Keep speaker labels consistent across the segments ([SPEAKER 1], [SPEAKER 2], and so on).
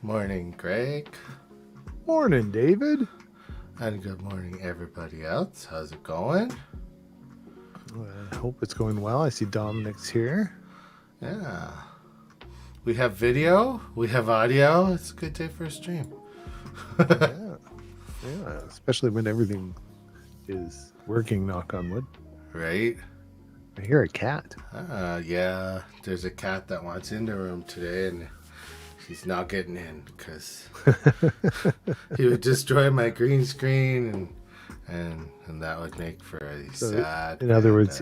[SPEAKER 1] Morning, Greg.
[SPEAKER 2] Morning, David.
[SPEAKER 1] And good morning, everybody else. How's it going?
[SPEAKER 2] I hope it's going well. I see Dominic's here.
[SPEAKER 1] Yeah. We have video, we have audio. It's a good day for a stream.
[SPEAKER 2] Yeah, especially when everything is working, knock on wood.
[SPEAKER 1] Right?
[SPEAKER 2] I hear a cat.
[SPEAKER 1] Yeah. There's a cat that wants in the room today, and he's not getting in because he would destroy my green screen, and that would make for a
[SPEAKER 2] So,
[SPEAKER 1] sad.
[SPEAKER 2] in other words,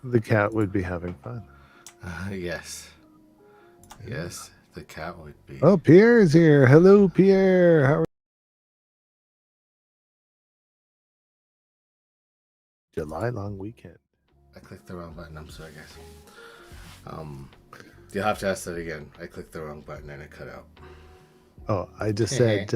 [SPEAKER 2] the cat would be having fun.
[SPEAKER 1] Yes. Yes, the cat would be.
[SPEAKER 2] Oh, Pierre's here. Hello, Pierre. How are you? July long weekend.
[SPEAKER 1] I clicked the wrong button. I'm sorry, guys. You'll have to ask that again. I clicked the wrong button and it cut out.
[SPEAKER 2] Oh, I just said,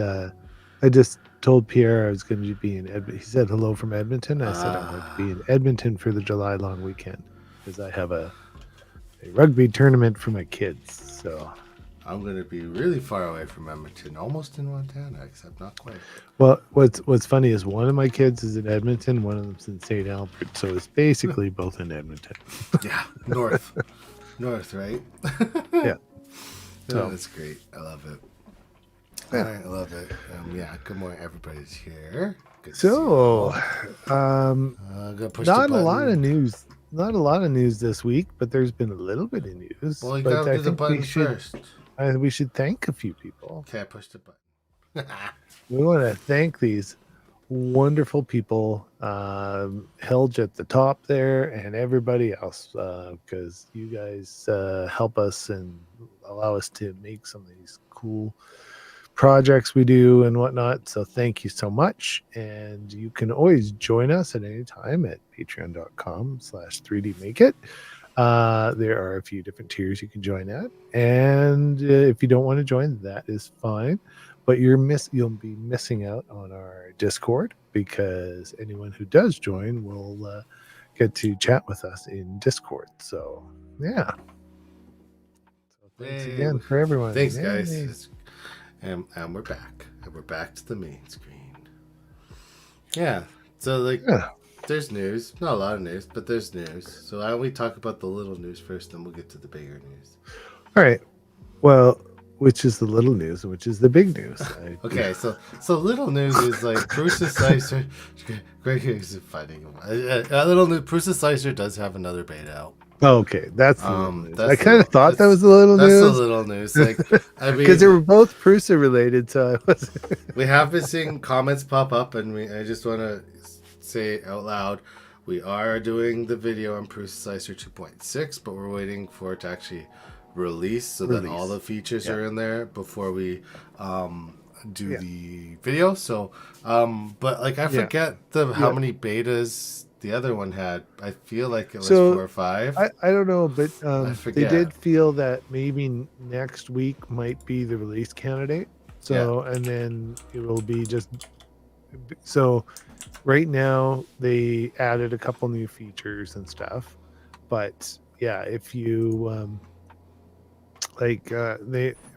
[SPEAKER 2] I just told Pierre I was going to be in Edmonton. He said hello from Edmonton. I said I'm going to be in Edmonton for the July long weekend because I have a rugby tournament for my kids. So
[SPEAKER 1] I'm going to be really far away from Edmonton, almost in Montana, except not quite.
[SPEAKER 2] well, what's funny is one of my kids is in Edmonton, one of them's in St. Albert, so it's basically both in Edmonton.
[SPEAKER 1] Yeah, north, right?
[SPEAKER 2] Yeah,
[SPEAKER 1] So that's great. I love it. Yeah. All right, I love it. Yeah, good morning. Everybody's here. Good
[SPEAKER 2] so,
[SPEAKER 1] not
[SPEAKER 2] a lot of news. Not a lot of news this week, but there's been a little bit of news.
[SPEAKER 1] Well, you
[SPEAKER 2] but
[SPEAKER 1] gotta
[SPEAKER 2] I
[SPEAKER 1] do the
[SPEAKER 2] think
[SPEAKER 1] button first.
[SPEAKER 2] we should thank a few people.
[SPEAKER 1] Okay, I pushed the button.
[SPEAKER 2] We want to thank these wonderful people, Helge at the top there, and everybody else, because you guys help us and allow us to make some of these cool projects we do and whatnot. So thank you so much. And you can always join us at any time at patreon.com/3dmakeit. There are a few different tiers you can join at. And if you don't want to join, that is fine. But you'll be missing out on our Discord because anyone who does join will get to chat with us in Discord. So yeah. So thanks again for everyone.
[SPEAKER 1] Thanks, guys. And we're back. And we're back to the main screen. Yeah. So there's news. Not a lot of news, but there's news. So why don't we talk about the little news first, then we'll get to the bigger news.
[SPEAKER 2] All right. Well, which is the little news and which is the big news?
[SPEAKER 1] Okay, so little news is like Bruce's Slicer. Greg is fighting him. Little news. Bruce's Slicer does have another beta out.
[SPEAKER 2] Oh, okay, that's the little news. I kind of thought that was the little news.
[SPEAKER 1] That's the little news. Like, I mean,
[SPEAKER 2] because they were both Prusa related, so I was.
[SPEAKER 1] We have been seeing comments pop up, and I just want to say out loud, we are doing the video on Bruce's Slicer 2.6, but we're waiting for it to actually release that all the features are in there before we do the video. So, but like I forget how many betas the other one had. I feel like it was 4 or 5.
[SPEAKER 2] I don't know, but they did feel that maybe next week might be the release candidate. So and then it will be just so. Right now they added a couple new features and stuff, but yeah, if you they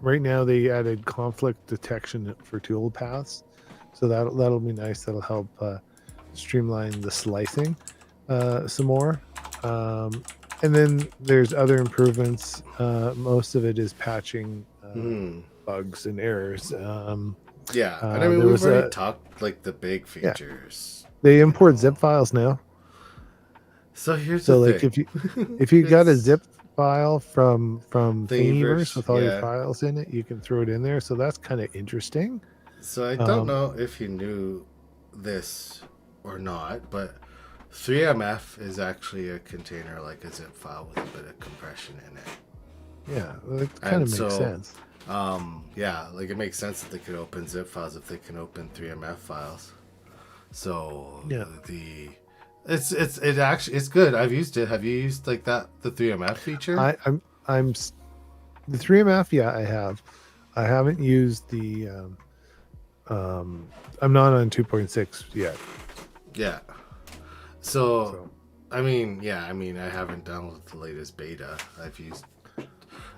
[SPEAKER 2] right now they added conflict detection for tool paths, so that'll be nice. That'll help streamline the slicing some more, and then there's other improvements. Most of it is patching bugs and errors.
[SPEAKER 1] And I mean we've already talked like the big features.
[SPEAKER 2] They import zip files now.
[SPEAKER 1] So here's the thing.
[SPEAKER 2] if you got a zip file from Thingiverse with all your files in it, you can throw it in there. So that's kind of interesting.
[SPEAKER 1] So I don't know if you knew this or not, but 3MF is actually a container like a zip file with a bit of compression in it.
[SPEAKER 2] Yeah, that kind of makes sense.
[SPEAKER 1] Like it makes sense that they could open zip files if they can open 3MF files. So it's good. I've used it. Have you used like the 3MF feature?
[SPEAKER 2] I'm the 3MF. Yeah, I have. I haven't used the. I'm not on 2.6 yet.
[SPEAKER 1] Yeah. So I mean, I haven't downloaded the latest beta.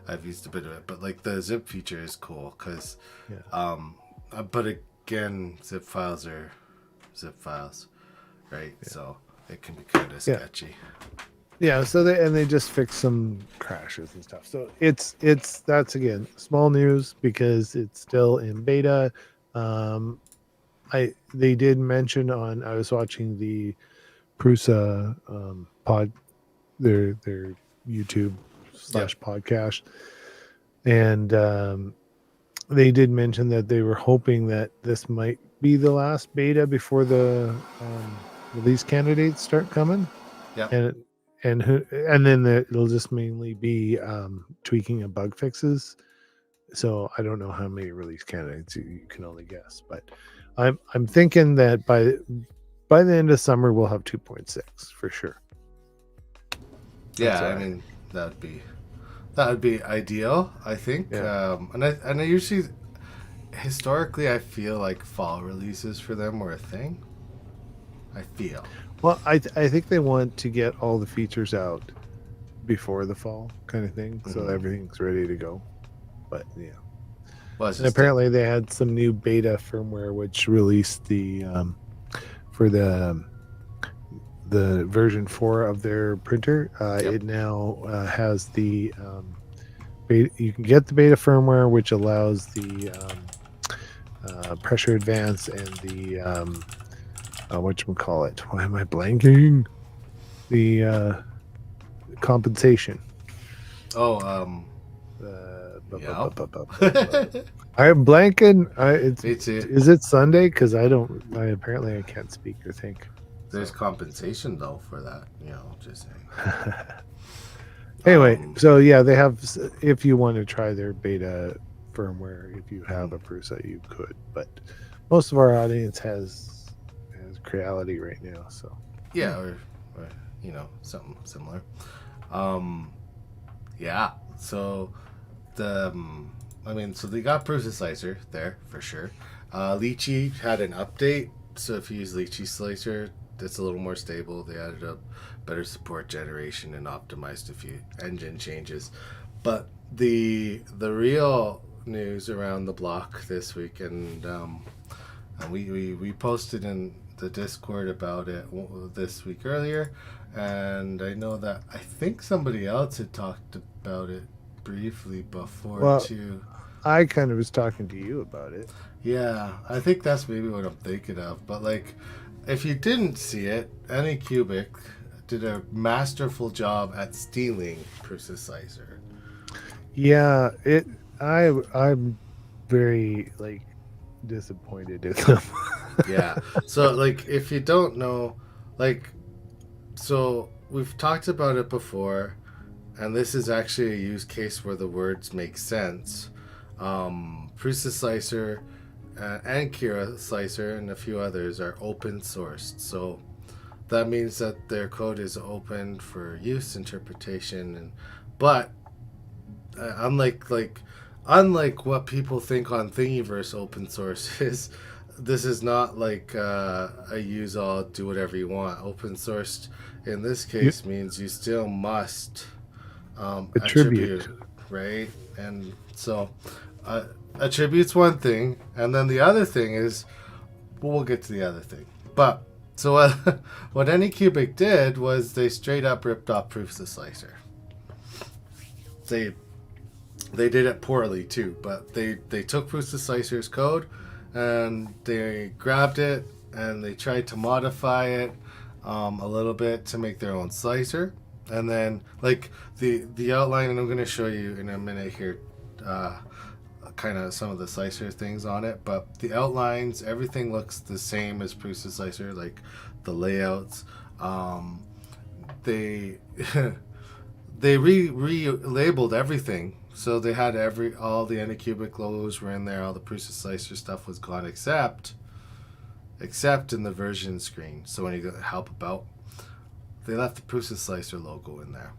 [SPEAKER 1] I've used a bit of it, but like the zip feature is cool because,
[SPEAKER 2] Yeah.
[SPEAKER 1] but again, zip files are zip files, right?
[SPEAKER 2] Yeah.
[SPEAKER 1] So it can be kind of
[SPEAKER 2] Yeah.
[SPEAKER 1] sketchy.
[SPEAKER 2] Yeah, so they just fixed some crashes and stuff. So that's again small news because it's still in beta. Um, they did mention on I was watching the Prusa pod their YouTube
[SPEAKER 1] Yep.
[SPEAKER 2] slash podcast, and they did mention that they were hoping that this might be the last beta before the release candidates start coming,
[SPEAKER 1] Yep.
[SPEAKER 2] and and then it'll just mainly be tweaking and bug fixes. So I don't know how many release candidates you can only guess, but I'm thinking that by the end of summer we'll have 2.6 for sure. That's
[SPEAKER 1] Yeah,
[SPEAKER 2] all
[SPEAKER 1] I
[SPEAKER 2] right.
[SPEAKER 1] mean that would be ideal, I think.
[SPEAKER 2] Yeah.
[SPEAKER 1] And I usually historically I feel like fall releases for them were a thing. I feel.
[SPEAKER 2] Well, I think they want to get all the features out before the fall kind of thing, so
[SPEAKER 1] Mm-hmm.
[SPEAKER 2] everything's ready to go. But yeah,
[SPEAKER 1] Well, it's
[SPEAKER 2] and
[SPEAKER 1] just
[SPEAKER 2] apparently they had some new beta firmware which released the for the version 4 of their printer.
[SPEAKER 1] yep.
[SPEAKER 2] It now has the beta, you can get the beta firmware which allows the pressure advance and the whatchamacallit, why am I blanking, the compensation.
[SPEAKER 1] Oh, yeah.
[SPEAKER 2] I'm blanking.
[SPEAKER 1] Me too.
[SPEAKER 2] Is it Sunday? Because apparently I can't speak or think.
[SPEAKER 1] There's
[SPEAKER 2] So
[SPEAKER 1] compensation though for that, just saying.
[SPEAKER 2] anyway,
[SPEAKER 1] Um,
[SPEAKER 2] so yeah, they have. If you want to try their beta firmware, if you have a Prusa, you could. But most of our audience has Creality right now. So
[SPEAKER 1] yeah, or something similar. Um, yeah. So so they got Prusa Slicer there for sure. Lychee had an update, so if you use Lychee Slicer, it's a little more stable. They added up better support generation and optimized a few engine changes. But the real news around the block this week, and we posted in the Discord about it this week earlier, and I know that I think somebody else had talked about it briefly before
[SPEAKER 2] well,
[SPEAKER 1] too.
[SPEAKER 2] I kind of was talking to you about it.
[SPEAKER 1] Yeah, I think that's maybe what I'm thinking of. But like, if you didn't see it, Anycubic did a masterful job at stealing Precisizer.
[SPEAKER 2] Yeah, I'm very like disappointed in them.
[SPEAKER 1] Yeah. So like, if you don't know, like, so we've talked about it before, and this is actually a use case where the words make sense. Precisizer and Kira Slicer and a few others are open sourced. So that means that their code is open for use, interpretation, and but unlike what people think on Thingiverse open source is, this is not like a use all, do whatever you want. Open sourced in this
[SPEAKER 2] You
[SPEAKER 1] case means you still must
[SPEAKER 2] attribute.
[SPEAKER 1] attribute, right? And so attribute's one thing, and then the other thing is, well, we'll get to the other thing. But so what Anycubic did was they straight up ripped off Proofs of Slicer. They they did it poorly too, but they took Proofs of Slicer's code and they grabbed it and they tried to modify it a little bit to make their own slicer. And then like the outline, and I'm going to show you in a minute here kind of some of the slicer things on it, but the outlines, everything looks the same as Prusa Slicer, like the layouts. They they relabeled everything, so they had all the Anycubic logos were in there, all the Prusa Slicer stuff was gone except in the version screen. So when you go to help about, they left the Prusa Slicer logo in there.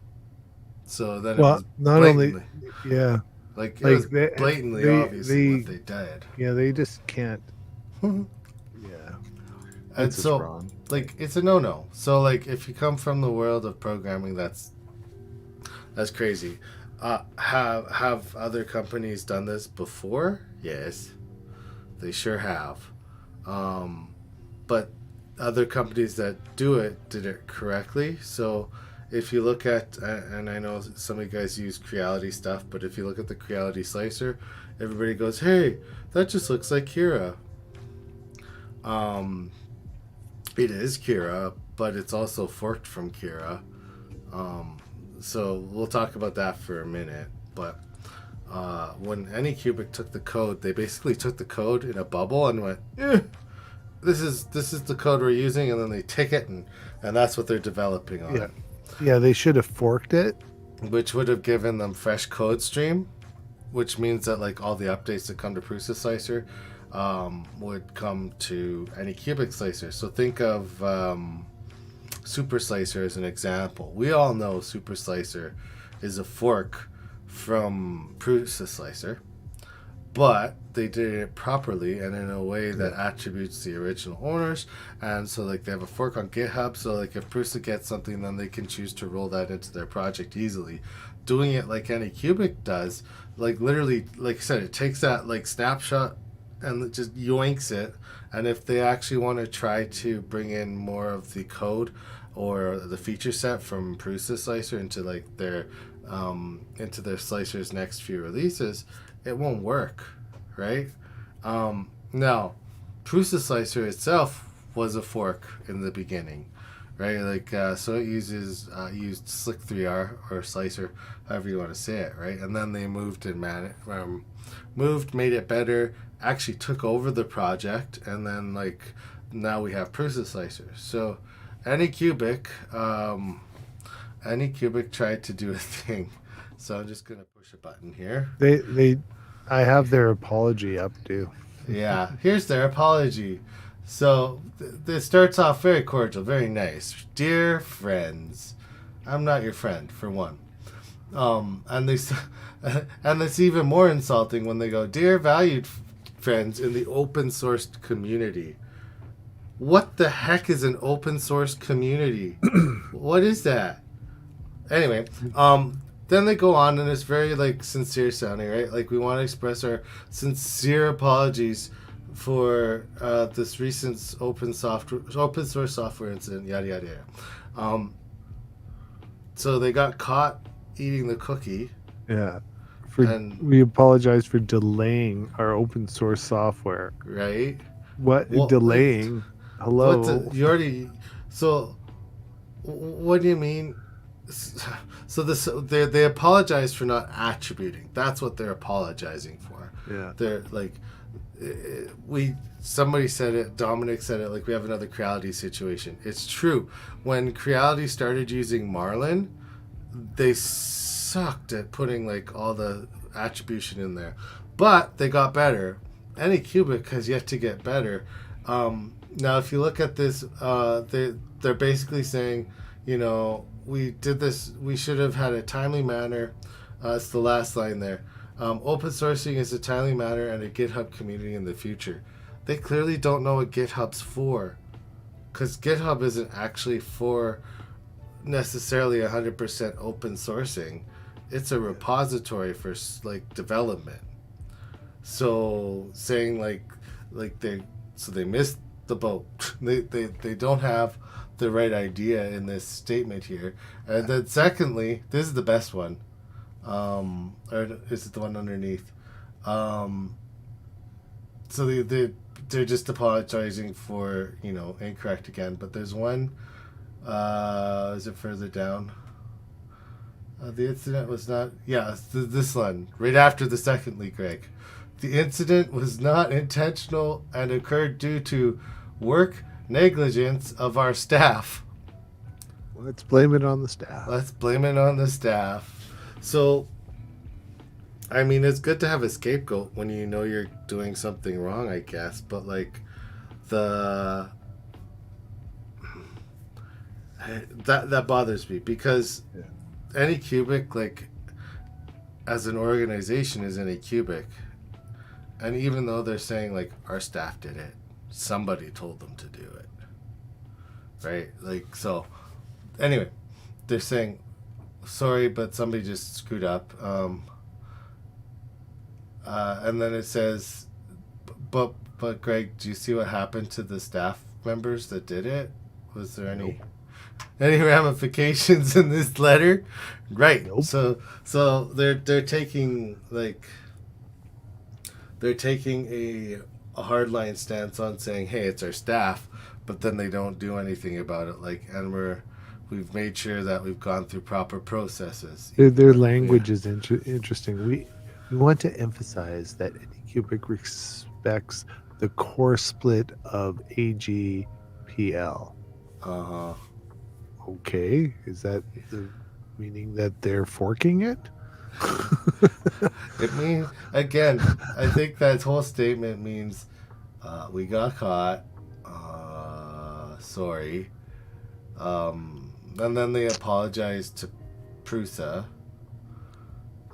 [SPEAKER 1] So then it
[SPEAKER 2] Well,
[SPEAKER 1] was
[SPEAKER 2] not only
[SPEAKER 1] blatantly
[SPEAKER 2] yeah,
[SPEAKER 1] like it
[SPEAKER 2] like
[SPEAKER 1] was blatantly
[SPEAKER 2] they
[SPEAKER 1] obviously
[SPEAKER 2] they
[SPEAKER 1] what they did.
[SPEAKER 2] yeah they just can't. Yeah,
[SPEAKER 1] And
[SPEAKER 2] it's just
[SPEAKER 1] so
[SPEAKER 2] wrong.
[SPEAKER 1] like it's a no. So like if you come from the world of programming, that's crazy. Have other companies done this before? Yes, they sure have. Um, but other companies that do it did it correctly. So if you look at, and I know some of you guys use Creality stuff, but if you look at the Creality slicer, everybody goes, "Hey, that just looks like Kira." Um, it is Kira, but it's also forked from Kira. Um, so we'll talk about that for a minute. But when Anycubic took the code, they basically took the code in a bubble and went, this is the code we're using, and then they take it and that's what they're developing on.
[SPEAKER 2] Yeah. Yeah, they should have forked it.
[SPEAKER 1] Which would have given them fresh code stream, which means that like all the updates that come to Prusa Slicer would come to Anycubic Slicer. So think of Super Slicer as an example. We all know Super Slicer is a fork from Prusa Slicer, but they did it properly and in a way that attributes the original owners. And so like they have a fork on GitHub, so like if Prusa gets something, then they can choose to roll that into their project easily. Doing it like Anycubic does, like literally, like I said, it takes that like snapshot and it just yoinks it. And if they actually want to try to bring in more of the code or the feature set from Prusa Slicer into like their into their slicer's next few releases, it won't work, right? Now, Prusa Slicer itself was a fork in the beginning, right? Like so it used Slick 3R or Slicer, however you want to say it, right? And then they moved and made it better, actually took over the project, and then like now we have Prusa Slicer. So Anycubic tried to do a thing. So I'm just gonna push a button here.
[SPEAKER 2] I have their apology up too.
[SPEAKER 1] Yeah, here's their apology. So this starts off very cordial, very nice. Dear friends, I'm not your friend for one. And they and it's even more insulting when they go, dear valued friends in the open source community. What the heck is an open source community? What is that? Anyway, then they go on and it's very like sincere sounding, right? Like we want to express our sincere apologies for this recent open source software incident, yada yada yada. So they got caught eating the cookie.
[SPEAKER 2] Yeah. We apologize for delaying our open source software.
[SPEAKER 1] Right?
[SPEAKER 2] What delaying?
[SPEAKER 1] Like,
[SPEAKER 2] hello.
[SPEAKER 1] You already. So, what do you mean? So they apologize for not attributing. That's what they're apologizing for.
[SPEAKER 2] Yeah.
[SPEAKER 1] They're like, somebody said it. Dominic said it. Like we have another Creality situation. It's true. When Creality started using Marlin, they sucked at putting like all the attribution in there, but they got better. Anycubic has yet to get better. Now, if you look at this, they're basically saying, you know, we did this. We should have had a timely manner. It's the last line there. Open sourcing is a timely manner and a GitHub community in the future. They clearly don't know what GitHub's for, because GitHub isn't actually for necessarily 100% open sourcing. It's a repository for like development. So saying like they missed the boat. they don't have the right idea in this statement here. And then secondly, this is the best one. Or is it the one underneath? So they're just apologizing for, you know, incorrect again. But there's one. Is it further down? The incident was not. Yeah, this one right after the second leak, Greg. The incident was not intentional and occurred due to work negligence of our staff.
[SPEAKER 2] Let's blame it on the staff.
[SPEAKER 1] Let's blame it on the staff. So, I mean, it's good to have a scapegoat when you know you're doing something wrong, I guess. But, like, that bothers me because Anycubic, like, as an organization is Anycubic. And even though they're saying, like, our staff did it, somebody told them to do it. Right? Like, so, anyway, they're saying, sorry, but somebody just screwed up. And then it says, but Greg, do you see what happened to the staff members that did it? Was there
[SPEAKER 2] Nope.
[SPEAKER 1] any ramifications in this letter? Right.
[SPEAKER 2] Nope.
[SPEAKER 1] So they're taking they're taking a hardline stance on saying, hey, it's our staff, but then they don't do anything about it. And we've made sure that we've gone through proper processes.
[SPEAKER 2] Their language is interesting. We want to emphasize that Anycubic respects the core split of AGPL.
[SPEAKER 1] Uh-huh.
[SPEAKER 2] Okay, is that the meaning that they're forking it?
[SPEAKER 1] It means, again, I think that whole statement means we got caught. Sorry. And then they apologized to Prusa.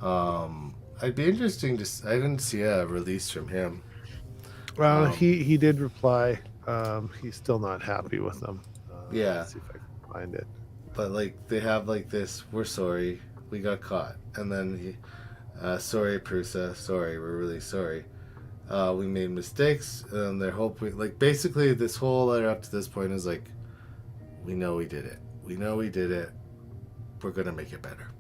[SPEAKER 1] I'd be interesting to. I didn't see a release from him.
[SPEAKER 2] Well, he did reply. He's still not happy with them.
[SPEAKER 1] Yeah.
[SPEAKER 2] Let's see if I can find it.
[SPEAKER 1] But they have this. We're sorry. We got caught. And then sorry, Prusa. Sorry. We're really sorry. We made mistakes. And they're hoping. Basically, this whole letter up to this point is we know we did it. We know we did it. We're going to make it better.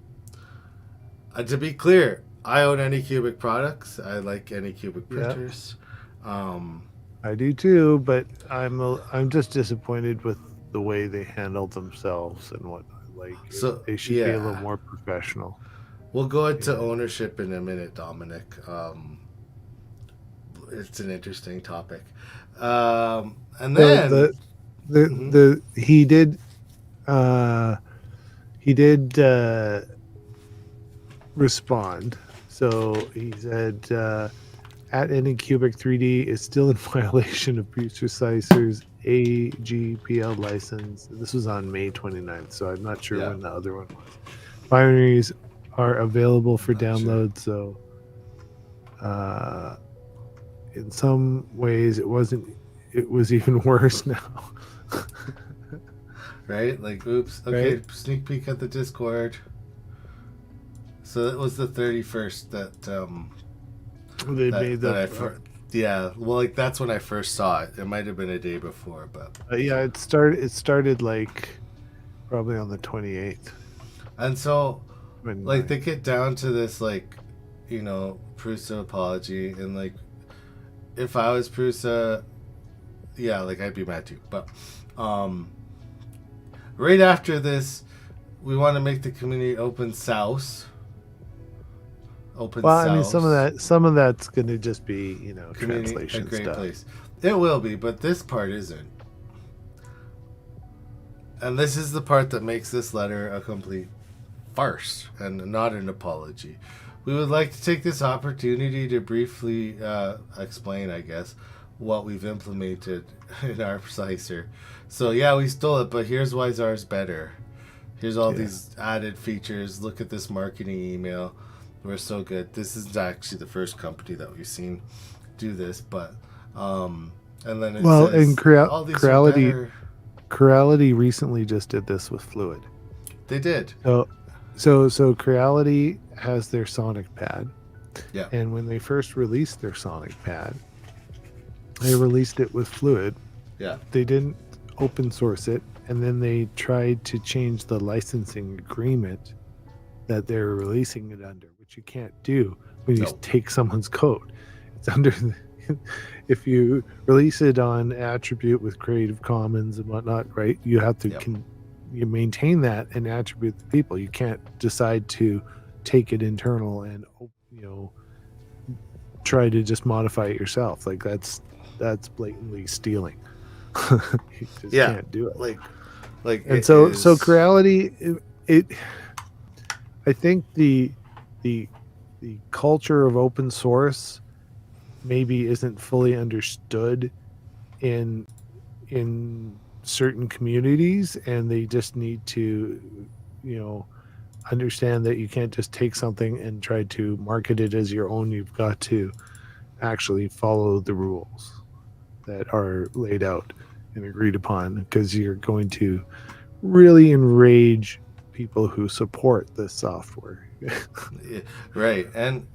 [SPEAKER 1] To be clear, I own Anycubic products. I like Anycubic printers.
[SPEAKER 2] I do too, but I'm just disappointed with the way they handled themselves and what
[SPEAKER 1] So
[SPEAKER 2] they should be a little more professional.
[SPEAKER 1] We'll go into ownership in a minute, Dominic. It's an interesting topic. And then
[SPEAKER 2] he did respond. So he said, at Anycubic 3D is still in violation of Precisicer's AGPL license. This was on May 29th, so I'm not sure when the other one was. Binaries are available for download, so in some ways it was even worse now.
[SPEAKER 1] Right? Oops. Okay,
[SPEAKER 2] right?
[SPEAKER 1] Sneak peek at the Discord. So it was the 31st that
[SPEAKER 2] they made
[SPEAKER 1] that. That's when I first saw it. It might have been a day before, but
[SPEAKER 2] it started probably on the 28th.
[SPEAKER 1] And so they get down to this Prusa apology, and if I was Prusa, I'd be mad too. But right after this, we want to make the community open source.
[SPEAKER 2] I mean, some of that's going to just be translation
[SPEAKER 1] a great
[SPEAKER 2] stuff.
[SPEAKER 1] Place. It will be, but this part isn't. And this is the part that makes this letter a complete farce and not an apology. We would like to take this opportunity to briefly explain, I guess, what we've implemented in our Preciser. So we stole it, but here's why ours better. Here's all these added features. Look at this marketing email. We're so good. This is actually the first company that we've seen do this, but and then it says,
[SPEAKER 2] and Creality recently just did this with Fluid.
[SPEAKER 1] They did.
[SPEAKER 2] So Creality has their Sonic Pad.
[SPEAKER 1] Yeah.
[SPEAKER 2] And when they first released their Sonic Pad, they released it with Fluid.
[SPEAKER 1] Yeah.
[SPEAKER 2] They didn't open source it, and then they tried to change the licensing agreement that they're releasing it under, which you can't do when you take someone's code. It's under if you release it on attribute with Creative Commons and whatnot, right? You have to you maintain that and attribute the people. You can't decide to take it internal and try to just modify it yourself. That's blatantly stealing. You just can't do it. So Creality, I think the culture of open source maybe isn't fully understood in certain communities, and they just need to understand that you can't just take something and try to market it as your own. You've got to actually follow the rules that are laid out and agreed upon, because you're going to really enrage people who support this software.
[SPEAKER 1] Right. And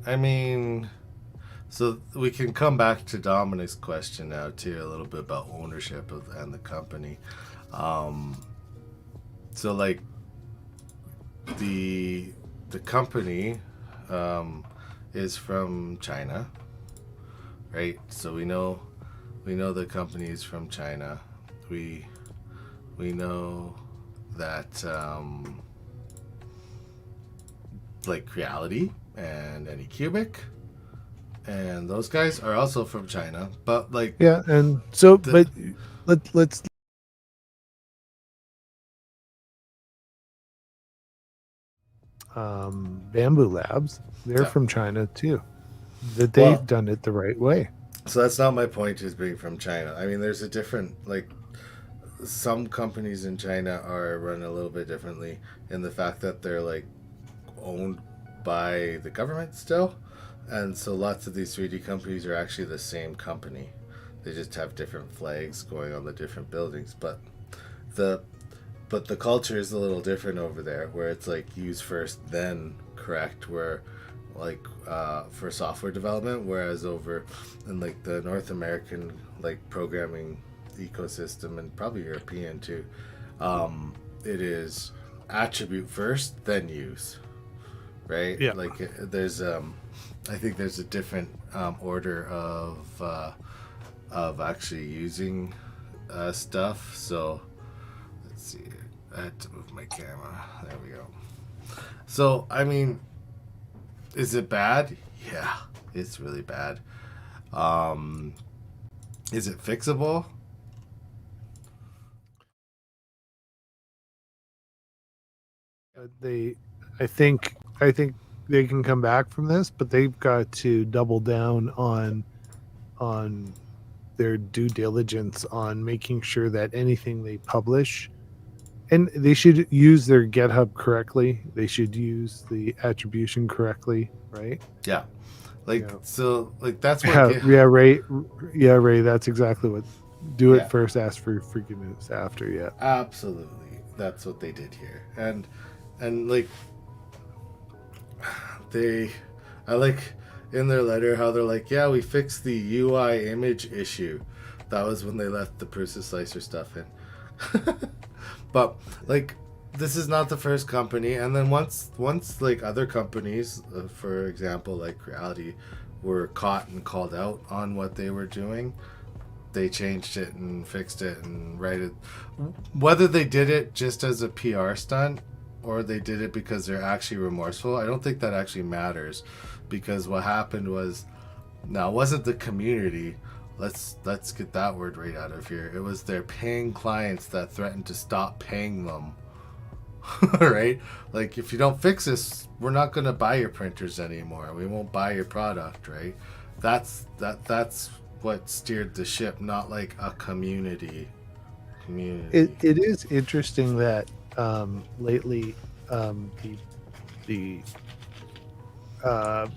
[SPEAKER 1] I mean, so we can come back to Dominic's question now too, a little bit about ownership of and the company. Um, so like the company um, is from China, right? So we know the company is from China. We we know that like Reality and Anycubic and those guys are also from China. But like
[SPEAKER 2] Yeah, and so,
[SPEAKER 1] the
[SPEAKER 2] but let's Bamboo Labs. They're
[SPEAKER 1] yeah.
[SPEAKER 2] from China too. That they've
[SPEAKER 1] Well,
[SPEAKER 2] done it the right way.
[SPEAKER 1] so that's not my point. Is being from China. I mean, there's a different like some companies in China are run a little bit differently in the fact that they're like owned by the government still. And so lots of these 3D companies are actually the same company. They just have different flags going on the different buildings. The the culture is a little different over there where it's like use first then correct where like for software development, whereas over in like the North American like programming ecosystem and probably European too, it is attribute first then use, right?
[SPEAKER 2] Yeah.
[SPEAKER 1] Like there's I think there's a different order of actually using stuff. So let's see. I had to move my camera. There we go. So I mean, is it bad? Yeah, it's really bad. Um, is it fixable?
[SPEAKER 2] They, I think they can come back from this, but they've got to double down on their due diligence on making sure that anything they publish, and they should use their GitHub correctly. They should use the attribution correctly, right?
[SPEAKER 1] Yeah. Like
[SPEAKER 2] Yeah.
[SPEAKER 1] so, like that's what.
[SPEAKER 2] Yeah, yeah, Ray. Yeah, Ray. That's exactly what. Do it
[SPEAKER 1] Yeah,
[SPEAKER 2] first. Ask for forgiveness after. Yeah.
[SPEAKER 1] absolutely. That's what they did here, and like they, I like in their letter how they're like, yeah, we fixed the UI image issue. That was when they left the Prusa Slicer stuff in. But like this is not the first company, and then once like other companies for example like Reality were caught and called out on what they were doing, they changed it and fixed it and righted. Whether they did it just as a PR stunt or they did it because they're actually remorseful, I don't think that actually matters, because what happened was, now it wasn't the community. Let's get that word right out of here. It was their paying clients that threatened to stop paying them. Right? Like if you don't fix this, we're not going to buy your printers anymore. We won't buy your product, right? That's what steered the ship, not like a community.
[SPEAKER 2] It is interesting that lately the uh,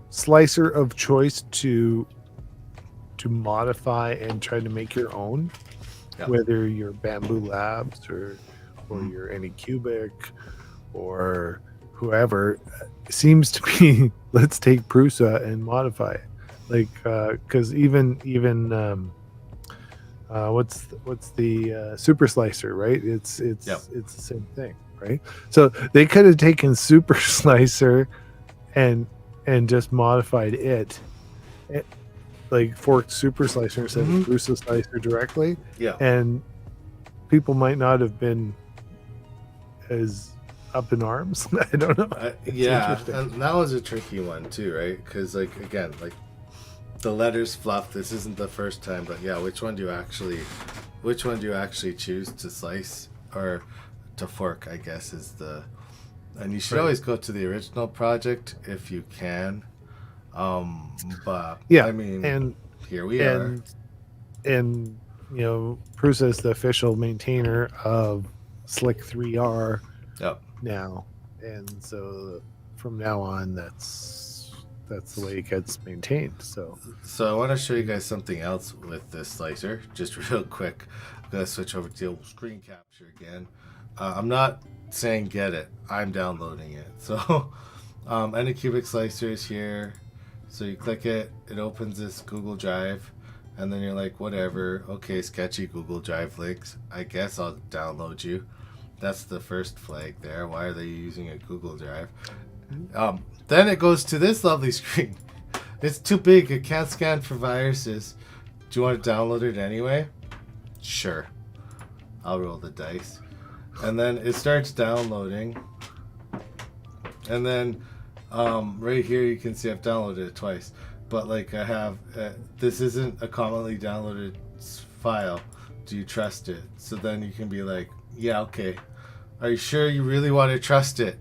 [SPEAKER 2] slicer of choice to modify and try to make your own,
[SPEAKER 1] Yeah.
[SPEAKER 2] whether you're Bamboo Labs or
[SPEAKER 1] Mhm.
[SPEAKER 2] you're Anycubic or whoever, seems to be let's take Prusa and modify it. Like because what's the super slicer, right?
[SPEAKER 1] Yep.
[SPEAKER 2] It's the same thing, right? So they could have taken super slicer and just modified it, like forked super slicer instead
[SPEAKER 1] Mhm.
[SPEAKER 2] of Prusa slicer directly,
[SPEAKER 1] Yeah.
[SPEAKER 2] and people might not have been as up in arms. I don't know. It's
[SPEAKER 1] Yeah,
[SPEAKER 2] interesting.
[SPEAKER 1] and that was a tricky one too, right? Because like again, like the letters fluff. This isn't the first time, but yeah, which one do you actually choose to slice or to fork? I guess is the, and you should
[SPEAKER 2] Right.
[SPEAKER 1] always go to the original project if you can. But
[SPEAKER 2] Yeah,
[SPEAKER 1] I mean,
[SPEAKER 2] and
[SPEAKER 1] here we are.
[SPEAKER 2] and and Prusa is the official maintainer of Slick 3R
[SPEAKER 1] Yep.
[SPEAKER 2] now, and so from now on, that's the way it gets maintained. So
[SPEAKER 1] So I want to show you guys something else with this slicer, just real quick. I'm gonna switch over to the screen capture again. I'm not saying get it. I'm downloading it. So, Anycubic slicer is here. So you click it, it opens this Google Drive, and then you're like, whatever. Okay, sketchy Google Drive links. I guess I'll download you. That's the first flag there. Why are they using a Google Drive? Then it goes to this lovely screen. It's too big. It can't scan for viruses. Do you want to download it anyway? Sure. I'll roll the dice. And then it starts downloading. And then right here you can see I've downloaded it twice. But like I have, this isn't a commonly downloaded file. Do you trust it? So then you can be like, yeah, okay. Are you sure you really want to trust it?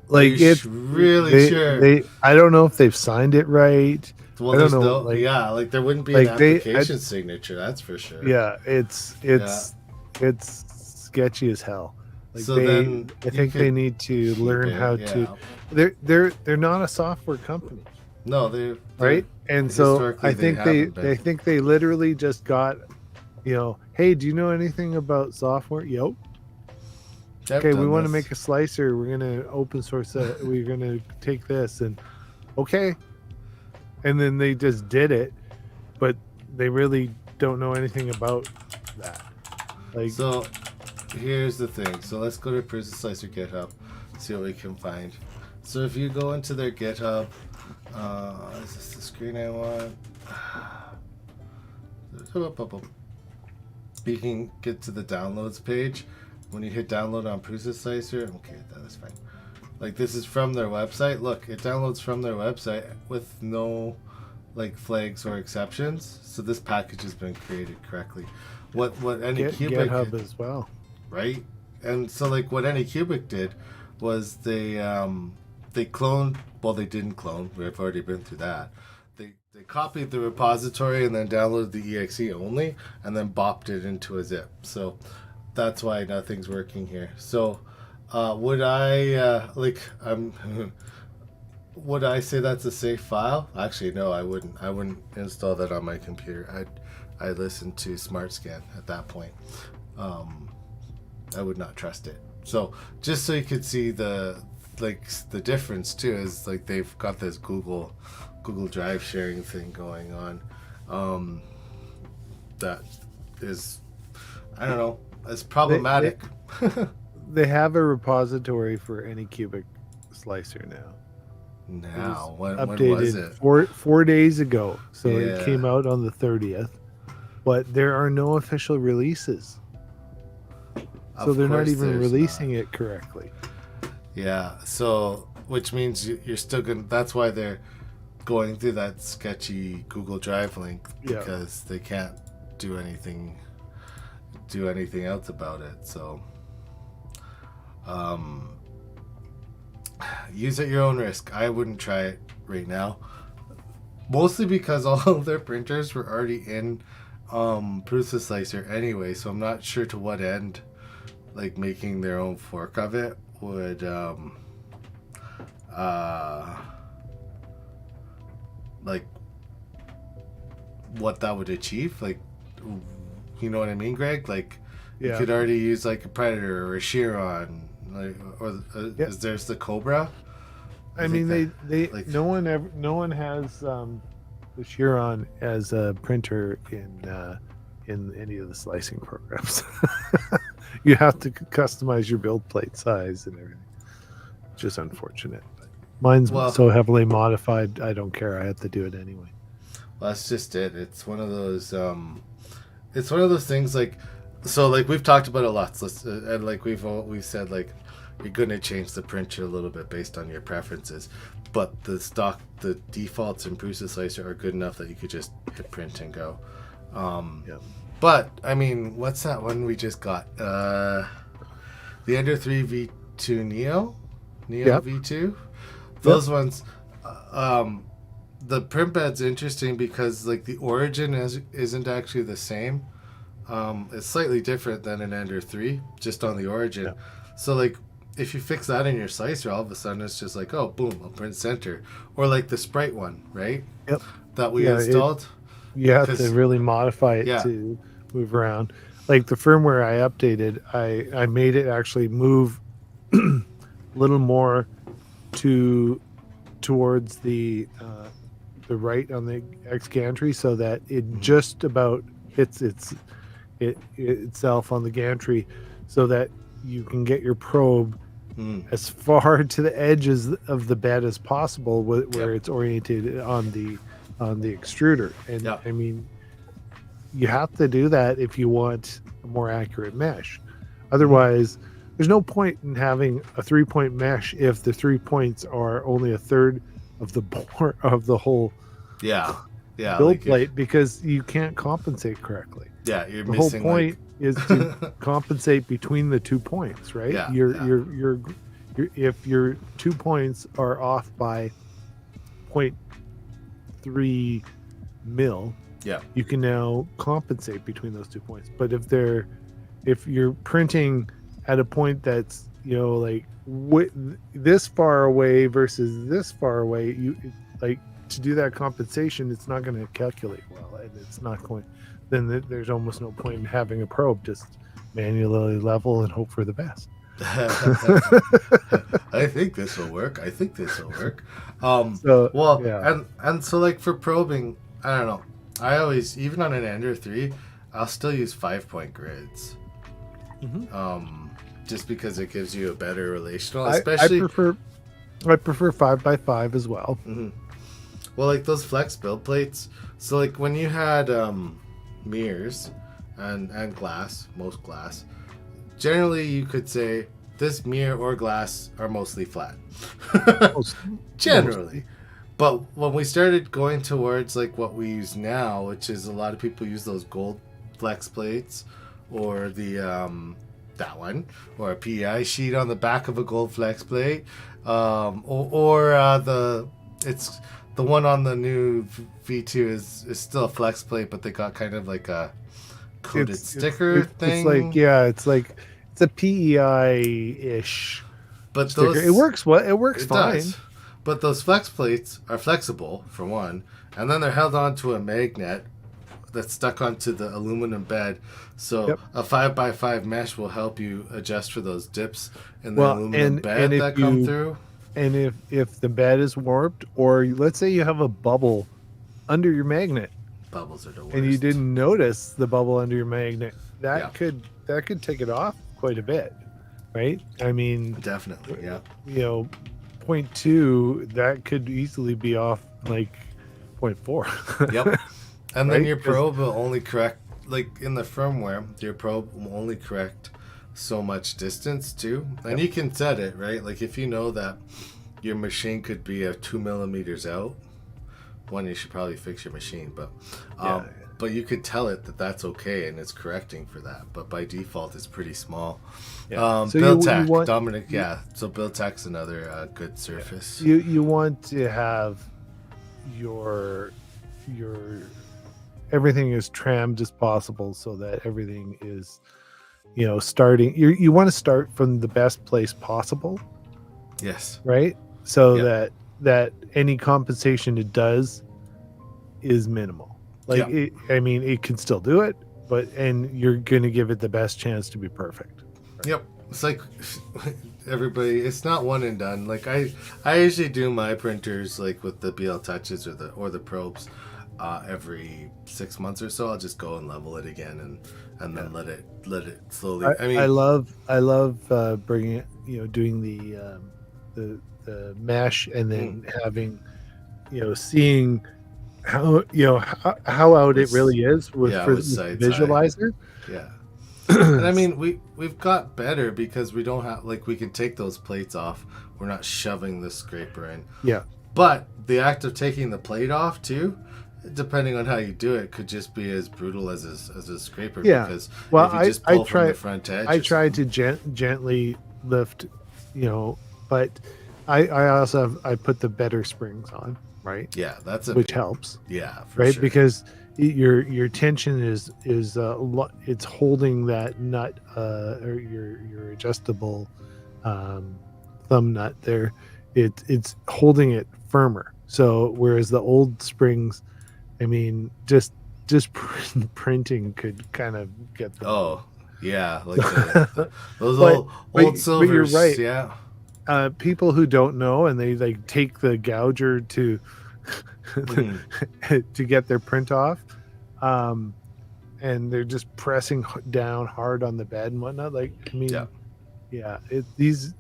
[SPEAKER 2] Like it's
[SPEAKER 1] really sure.
[SPEAKER 2] I don't know if they've signed it right.
[SPEAKER 1] Well,
[SPEAKER 2] I don't know.
[SPEAKER 1] No, like, yeah, like there wouldn't be an application signature. That's for sure.
[SPEAKER 2] Yeah, it's sketchy as hell. Like
[SPEAKER 1] so then
[SPEAKER 2] I think they need to learn how to. They're not a software company.
[SPEAKER 1] No, they're
[SPEAKER 2] right. And so I think they literally just got, hey, do you know anything about software? Yep. Okay, we want to make a slicer. We're gonna open source it. We're gonna take this and okay, and then they just did it, but they really don't know anything about that. Like,
[SPEAKER 1] so here's the thing. So let's go to Prison Slicer GitHub, see what we can find. So if you go into their GitHub, is this the screen I want? You can get to the downloads page. When you hit download on Prusa Slicer, okay, that is fine. Like this is from their website. Look, it downloads from their website with no like flags or exceptions. So this package has been created correctly. What Anycubic
[SPEAKER 2] GitHub as well,
[SPEAKER 1] right? And so like what Anycubic did was they cloned. Well, they didn't clone. We've already been through that. They copied the repository and then downloaded the exe only, and then bopped it into a zip. So that's why nothing's working here. So would I would I say that's a safe file? Actually, no, I wouldn't. I wouldn't install that on my computer. I'd listen to SmartScan at that point. I would not trust it. So just so you could see the difference too is like they've got this Google Drive sharing thing going on. That is, I don't know. It's problematic.
[SPEAKER 2] They have a repository for Anycubic slicer now.
[SPEAKER 1] Now, when
[SPEAKER 2] was it? 4 days ago. So it came out on the 30th. But there are no official releases. So they're not even releasing it correctly.
[SPEAKER 1] Yeah. So, which means you're still going to... That's why they're going through that sketchy Google Drive link. Because they can't do anything else about it. So use at your own risk. I wouldn't try it right now, mostly because all of their printers were already in Prusa Slicer anyway, so I'm not sure to what end like making their own fork of it would like what that would achieve. Like, you know what I mean, Greg? Like, you could already use like a Predator or a Chiron, like, or is there's the Cobra?
[SPEAKER 2] I mean, they like, no one has the Chiron as a printer in any of the slicing programs. You have to customize your build plate size and everything, which is unfortunate. Mine's so heavily modified, I don't care. I have to do it anyway.
[SPEAKER 1] Well, that's just it. It's one of those. It's one of those things like, so like we've talked about it lots, and like we've said like you're gonna change the printer a little bit based on your preferences, but the defaults in Prusa Slicer are good enough that you could just hit print and go. But I mean, what's that one we just got? The Ender 3 V2 Neo V2. Those ones. The print bed's interesting because like the origin isn't actually the same. It's slightly different than an Ender 3, just on the origin. So like if you fix that in your slicer, all of a sudden it's just like, oh, boom, I'll print center. Or like the Sprite one, right?
[SPEAKER 2] Yep.
[SPEAKER 1] That we installed.
[SPEAKER 2] You have to really modify it to move around. like the firmware I updated, I made it actually move a little more to towards the right on the X gantry so that it just about hits itself on the gantry, so that you can get your probe as far to the edges of the bed as possible, where
[SPEAKER 1] Yep.
[SPEAKER 2] it's oriented on the extruder. And
[SPEAKER 1] Yep.
[SPEAKER 2] I mean, you have to do that if you want a more accurate mesh. Otherwise, there's no point in having a 3-point mesh if the 3 points are only a third of the bore of the whole
[SPEAKER 1] Yeah.
[SPEAKER 2] build
[SPEAKER 1] Like
[SPEAKER 2] plate, because you can't compensate correctly.
[SPEAKER 1] you're
[SPEAKER 2] The whole
[SPEAKER 1] missing
[SPEAKER 2] point is to compensate between the 2 points, right?
[SPEAKER 1] Yeah,
[SPEAKER 2] You're if your 2 points are off by 0.3 mil,
[SPEAKER 1] yeah.
[SPEAKER 2] you can now compensate between those 2 points. But if you're printing at a point that's, you know, like this far away versus this far away, you like to do that compensation, it's not going to calculate well, and it's not going. Then there's almost no point in having a probe. Just manually level and hope for the best.
[SPEAKER 1] I think this will work. I think this will work.
[SPEAKER 2] So,
[SPEAKER 1] Well,
[SPEAKER 2] yeah.
[SPEAKER 1] and so like for probing, I don't know. I always, even on an Ender 3, I'll still use 5-point grids. Just because it gives you a better relational, especially.
[SPEAKER 2] I prefer 5x5 as well.
[SPEAKER 1] Well, like those flex build plates. So like when you had mirrors and glass, most glass, generally you could say this mirror or glass are mostly flat. Generally. But when we started going towards like what we use now, which is a lot of people use those gold flex plates, or the that one, or a PEI sheet on the back of a gold flex plate, or it's the one on the new V2 is still a flex plate, but they got kind of like a coated sticker thing.
[SPEAKER 2] It's a PEI-ish.
[SPEAKER 1] But
[SPEAKER 2] sticker.
[SPEAKER 1] those,
[SPEAKER 2] it works well. It works fine.
[SPEAKER 1] Does. But those flex plates are flexible for one, and then they're held onto a magnet that's stuck onto the aluminum bed. So a 5x5 mesh will help you adjust for those dips in the aluminum bed that come through.
[SPEAKER 2] And if the bed is warped, or let's say you have a bubble under your magnet,
[SPEAKER 1] bubbles are the worst,
[SPEAKER 2] and you didn't notice the bubble under your magnet, that could take it off quite a bit, right? I mean,
[SPEAKER 1] definitely, yeah.
[SPEAKER 2] You know, 0.2, that could easily be off like 0.4.
[SPEAKER 1] Yep. And then your probe will only correct, like in the firmware, your probe will only correct so much distance too. And you can set it, right? Like if you know that your machine could be 2 millimeters out, one, you should probably fix your machine, but but you could tell it that that's okay and it's correcting for that. But by default, it's pretty small. So BuildTech, Dominic, so BuildTech's another good surface.
[SPEAKER 2] You want to have your everything as trimmed as possible, so that everything is, you know, starting. You want to start from the best place possible.
[SPEAKER 1] Yes.
[SPEAKER 2] Right. So that any compensation it does is minimal. Like it can still do it, and you're going to give it the best chance to be perfect.
[SPEAKER 1] Right? Yep. It's like everybody. It's not one and done. Like I usually do my printers like with the BL touches or the probes. Every 6 months or so, I'll just go and level it again and then let it slowly.
[SPEAKER 2] I love bringing it, you know, doing the mesh, and then having, you know, seeing how, you know, how out it really is with the visualizer.
[SPEAKER 1] Yeah. And I mean, we've got better because we don't have, like, we can take those plates off. We're not shoving the scraper in.
[SPEAKER 2] Yeah.
[SPEAKER 1] But the act of taking the plate off too, depending on how you do it, could just be as brutal as a scraper.
[SPEAKER 2] Yeah.
[SPEAKER 1] Because if you just pull from the front edge.
[SPEAKER 2] I try to gently lift, you know, but I also I put the better springs on, right?
[SPEAKER 1] Yeah,
[SPEAKER 2] which helps.
[SPEAKER 1] Yeah,
[SPEAKER 2] right,
[SPEAKER 1] sure.
[SPEAKER 2] because your tension is it's holding that nut, or your adjustable thumb nut there. It's holding it firmer. So whereas the old springs, I mean, just just printing could kind of get them.
[SPEAKER 1] Oh, yeah, like those
[SPEAKER 2] but,
[SPEAKER 1] old
[SPEAKER 2] but you're
[SPEAKER 1] silvers.
[SPEAKER 2] right.
[SPEAKER 1] Yeah.
[SPEAKER 2] People who don't know and they like take the gouger to
[SPEAKER 1] Hmm.
[SPEAKER 2] to get their print off, and they're just pressing down hard on the bed and whatnot. Like, I mean,
[SPEAKER 1] Yeah.
[SPEAKER 2] these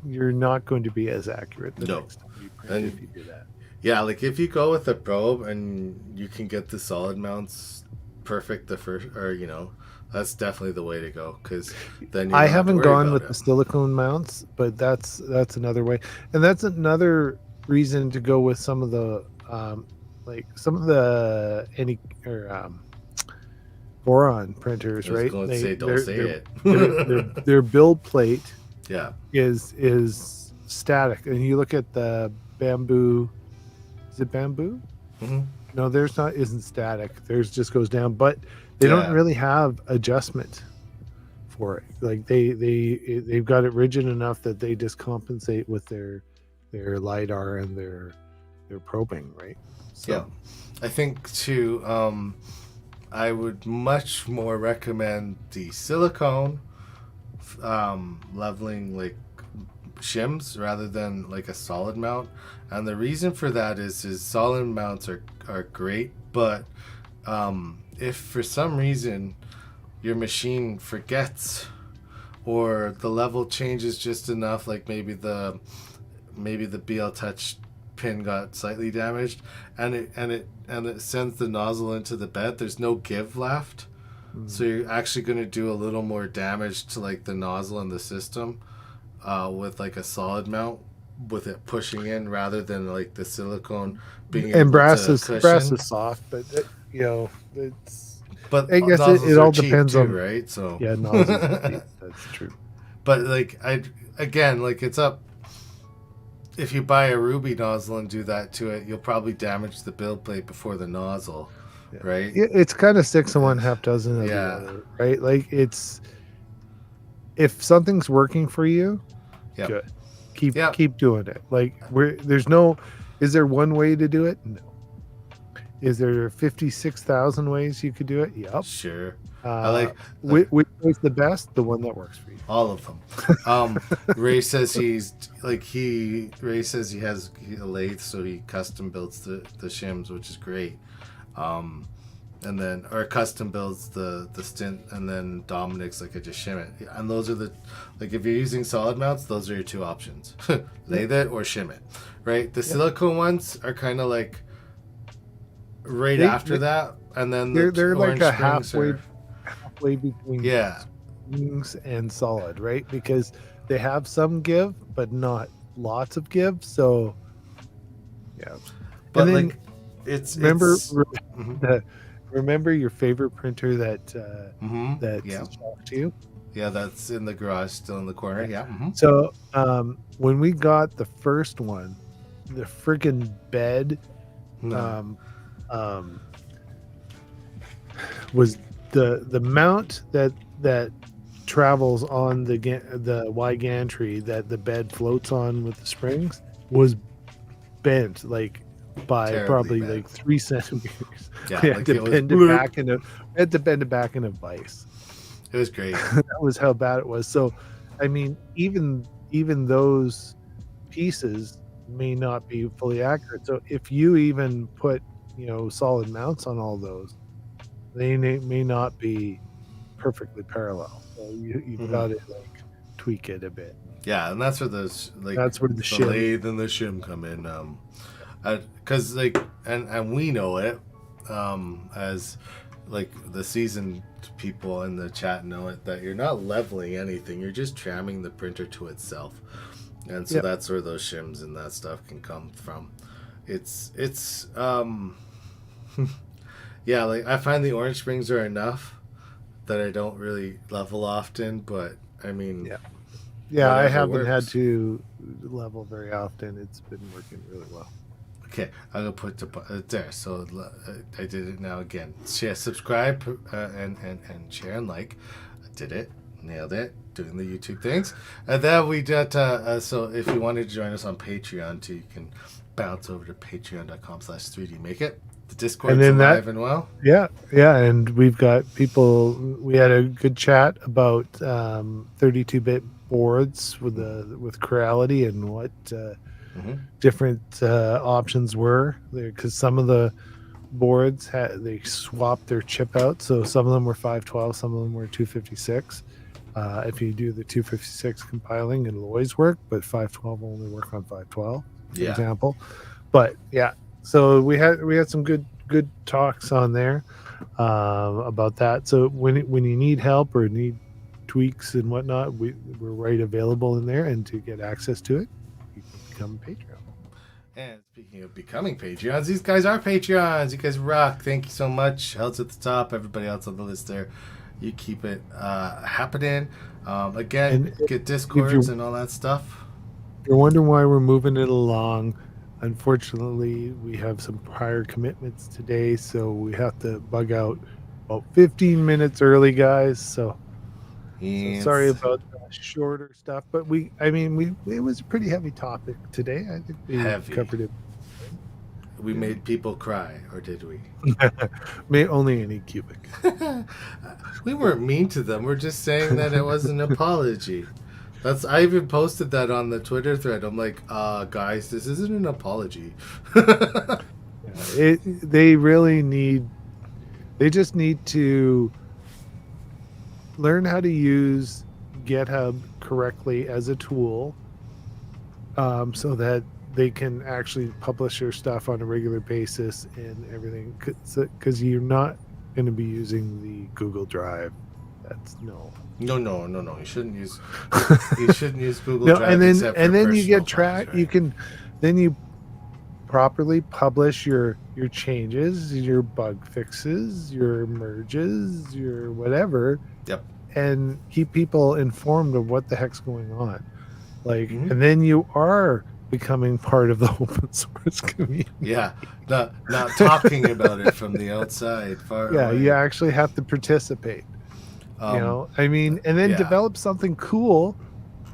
[SPEAKER 2] you're not going to be as accurate the
[SPEAKER 1] No.
[SPEAKER 2] next time you print
[SPEAKER 1] And
[SPEAKER 2] if you do that.
[SPEAKER 1] yeah, like if you go with a probe and you can get the solid mounts perfect the first, or that's definitely the way to go, because then you
[SPEAKER 2] I
[SPEAKER 1] don't have to
[SPEAKER 2] haven't
[SPEAKER 1] worry
[SPEAKER 2] gone
[SPEAKER 1] about
[SPEAKER 2] with
[SPEAKER 1] it.
[SPEAKER 2] the silicone mounts, but that's another way, and that's another reason to go with some of the like some of the any or boron printers,
[SPEAKER 1] I was
[SPEAKER 2] right?
[SPEAKER 1] going to
[SPEAKER 2] They
[SPEAKER 1] say, don't say it.
[SPEAKER 2] their build plate
[SPEAKER 1] Yeah.
[SPEAKER 2] is static, and you look at the bamboo. Is it bamboo?
[SPEAKER 1] Hmm.
[SPEAKER 2] No, theirs isn't static. Theirs just goes down, but they don't
[SPEAKER 1] Yeah.
[SPEAKER 2] really have adjustment for it. Like they've got it rigid enough that they just compensate with their lidar and their probing, right? So
[SPEAKER 1] Yeah. I think too. I would much more recommend the silicone leveling like shims rather than like a solid mount, and the reason for that is solid mounts are great, but if for some reason your machine forgets or the level changes just enough, like maybe the BL Touch pin got slightly damaged, and it sends the nozzle into the bed, there's no give left. So you're actually going to do a little more damage to like the nozzle and the system with like a solid mount, with it pushing in rather than like the silicone being
[SPEAKER 2] and
[SPEAKER 1] able to
[SPEAKER 2] brass
[SPEAKER 1] cushion.
[SPEAKER 2] is soft, but it's.
[SPEAKER 1] But
[SPEAKER 2] I guess
[SPEAKER 1] nozzles
[SPEAKER 2] it
[SPEAKER 1] are
[SPEAKER 2] all
[SPEAKER 1] cheap
[SPEAKER 2] depends
[SPEAKER 1] too,
[SPEAKER 2] on.
[SPEAKER 1] right? So
[SPEAKER 2] Yeah, nozzles are cheap. That's true.
[SPEAKER 1] but like again, like it's up. If you buy a ruby nozzle and do that to it, you'll probably damage the build plate before the nozzle,
[SPEAKER 2] Yeah.
[SPEAKER 1] right?
[SPEAKER 2] It's kind of 6 of one, half dozen of the
[SPEAKER 1] Yeah.
[SPEAKER 2] other, right? Like it's if something's working for you,
[SPEAKER 1] Yep.
[SPEAKER 2] good.
[SPEAKER 1] Yep.
[SPEAKER 2] Keep doing it. Like there's no. Is there one way to do it? No. Is there 56,000 ways you could do it? Yep.
[SPEAKER 1] Sure. I like
[SPEAKER 2] which is the best? The one that works for you.
[SPEAKER 1] all of them. Ray says Ray says he has a lathe, so he custom builds the shims, which is great. And then or custom builds the stint, and then Dominic's like I just shim it. And those are the like if you're using solid mounts, those are your two options: lathe it or shim it. Right. The silicone ones are kind of like after that, and then
[SPEAKER 2] they're like a
[SPEAKER 1] halfway
[SPEAKER 2] between
[SPEAKER 1] yeah.
[SPEAKER 2] springs and solid, right? Because they have some give, but not lots of give. So yeah,
[SPEAKER 1] But
[SPEAKER 2] and then
[SPEAKER 1] like
[SPEAKER 2] remember
[SPEAKER 1] mm-hmm.
[SPEAKER 2] Remember your favorite printer that
[SPEAKER 1] Yeah.
[SPEAKER 2] talked to you?
[SPEAKER 1] Yeah, that's in the garage, still in the corner. Yeah. Mm-hmm.
[SPEAKER 2] So when we got the first one, the friggin' bed was the mount that travels on the Y gantry that the bed floats on with the springs was bent like by
[SPEAKER 1] Terribly
[SPEAKER 2] probably
[SPEAKER 1] bent.
[SPEAKER 2] like 3 centimeters.
[SPEAKER 1] Yeah,
[SPEAKER 2] we
[SPEAKER 1] like
[SPEAKER 2] had to bend it back in a vise.
[SPEAKER 1] It was great.
[SPEAKER 2] That was how bad it was. So, I mean, even those pieces may not be fully accurate. So if you even put solid mounts on all those, they may not be perfectly parallel. So you've got to like tweak it a bit.
[SPEAKER 1] Yeah, and that's where those
[SPEAKER 2] that's where the shim
[SPEAKER 1] lathe and the shim come in. Because and we know it as like the seasoned people in the chat know it, that you're not leveling anything, you're just tramming the printer to itself, and so that's where those shims and that stuff can come from. It's yeah, like I find the orange springs are enough that I don't really level often, but I mean
[SPEAKER 2] I haven't had to level very often. It's been working really well.
[SPEAKER 1] Okay, I'm gonna put there. So I did it now again. Share, subscribe, and share and like. I did it, nailed it. Doing the YouTube things, and then we did. So if you wanted to join us on Patreon too, you can bounce over to patreon.com/3dmakeit. The Discord's alive and well.
[SPEAKER 2] Yeah, and we've got people. We had a good chat about 32-bit boards with Creality and what different options were there, because some of the boards they swapped their chip out, so some of them were 512, some of them were 256. If you do the 256 compiling, it'll always work, but 512 will only work on 512, for example. But yeah, so we had some good talks on there about that. So when you need help or need tweaks and whatnot, we're right available in there. And to get access to it, you can become a Patreon.
[SPEAKER 1] And speaking of becoming Patreons, these guys are Patreons. You guys rock. Thank you so much. Helt's at the top. Everybody else on the list there. You keep it happening. Again, get Discords and all that stuff.
[SPEAKER 2] If you're wondering why we're moving it along, unfortunately, we have some prior commitments today, so we have to bug out about 15 minutes early, guys. So sorry about the shorter stuff, but it was a pretty heavy topic today. I think we covered it.
[SPEAKER 1] We made people cry, or did we?
[SPEAKER 2] Only Anycubic.
[SPEAKER 1] We weren't mean to them. We're just saying that it was an apology. I even posted that on the Twitter thread. I'm like, guys, this isn't an apology.
[SPEAKER 2] They just need to learn how to use GitHub correctly as a tool, so that they can actually publish their stuff on a regular basis and everything. Because you're not going to be using the Google Drive. That's no.
[SPEAKER 1] You shouldn't use. You shouldn't use Google Drive.
[SPEAKER 2] And then you get track. Right? You can, then you properly publish your changes, your bug fixes, your merges, your whatever.
[SPEAKER 1] Yep.
[SPEAKER 2] And keep people informed of what the heck's going on. And then you are becoming part of the open source community.
[SPEAKER 1] Yeah, not talking about it from the outside. Away.
[SPEAKER 2] You actually have to participate. And then develop something cool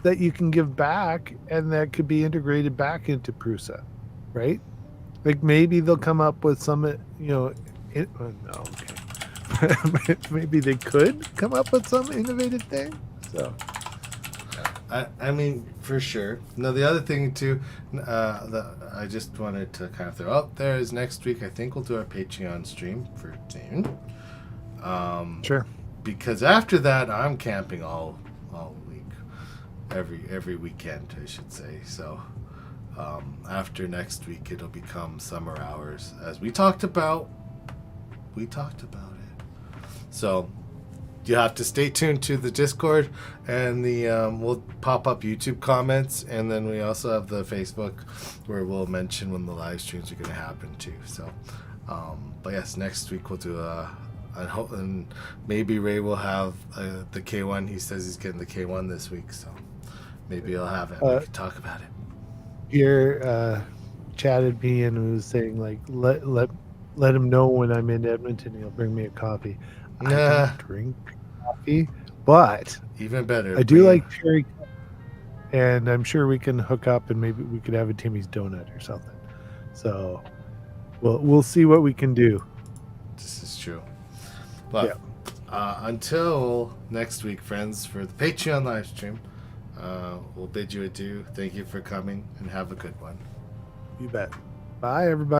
[SPEAKER 2] that you can give back, and that could be integrated back into Prusa, right? Like maybe they'll come up with some, maybe they could come up with some innovative thing. So,
[SPEAKER 1] for sure. Now, the other thing too, that I just wanted to kind of throw out there is next week I think we'll do our Patreon stream for June.
[SPEAKER 2] Sure.
[SPEAKER 1] Because after that, I'm camping all week, every weekend, I should say. So after next week, it'll become summer hours, as we talked about. We talked about it. So you have to stay tuned to the Discord, and we'll pop up YouTube comments, and then we also have the Facebook where we'll mention when the live streams are going to happen too. So, but yes, next week we'll do and maybe Ray will have the K1. He says he's getting the K1 this week, so maybe he'll have it. We can talk about it.
[SPEAKER 2] Pierre chatted me and was saying, like, let him know when I'm in Edmonton. He'll bring me a coffee. I don't drink coffee, but
[SPEAKER 1] even better.
[SPEAKER 2] I do like cherry, and I'm sure we can hook up, and maybe we could have a Timmy's donut or something. So we'll see what we can do.
[SPEAKER 1] This is true. But until next week, friends, for the Patreon live stream, we'll bid you adieu. Thank you for coming, and have a good one.
[SPEAKER 2] You bet. Bye, everybody.